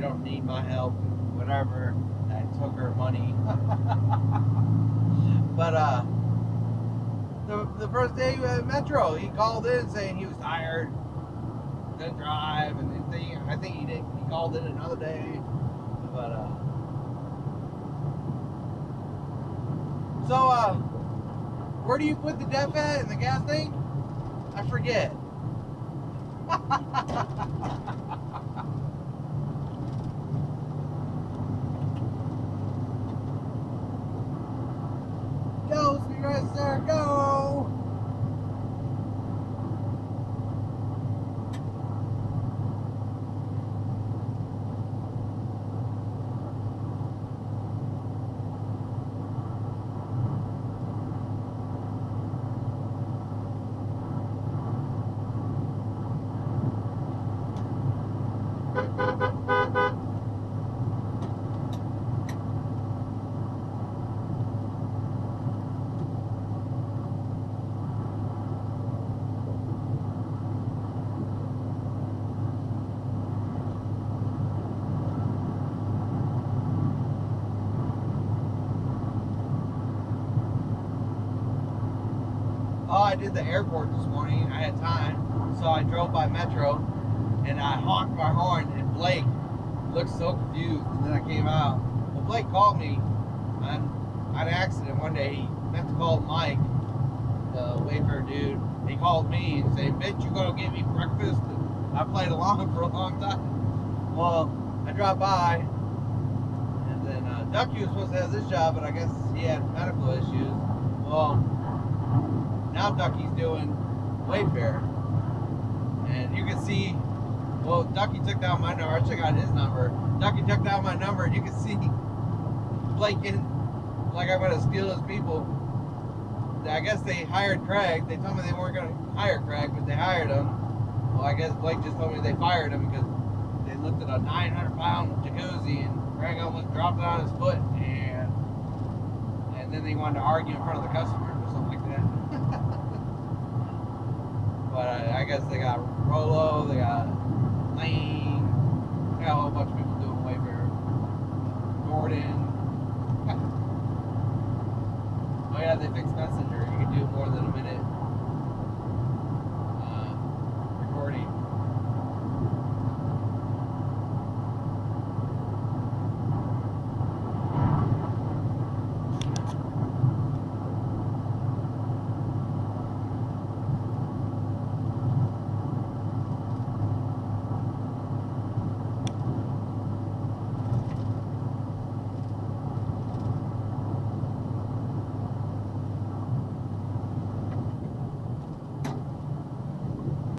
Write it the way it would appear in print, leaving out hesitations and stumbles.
don't need my help, whatever. I took her money. But the first day at Metro, he called in saying he was tired, couldn't drive, and I think he called in another day. But so where do you put the def at in the gas tank? I forget. Go, Speed Racer, go! Oh, I did the airport this morning. I had time, so I drove by Metro, and I honked my horn, and Blake looked so confused, and then I came out. Well, Blake called me on an accident one day. He meant to call Mike, the Wayfair dude. He called me and said, "Bitch, you gonna get me breakfast?" And I played along for a long time. Well, I dropped by, and then Ducky was supposed to have this job, but I guess he had medical issues. Well, now Ducky's doing Wayfair, and you can see, well, Ducky took down my number. I took out his number. Ducky took down my number, and you can see Blake in, like I'm gonna steal his people. I guess they hired Craig. They told me they weren't gonna hire Craig, but they hired him. Well, I guess Blake just told me they fired him because they looked at a 900-pound jacuzzi, and Craig almost dropped it on his foot, and then they wanted to argue in front of the customers or something like that. But I guess they got Rolo, they got Lane,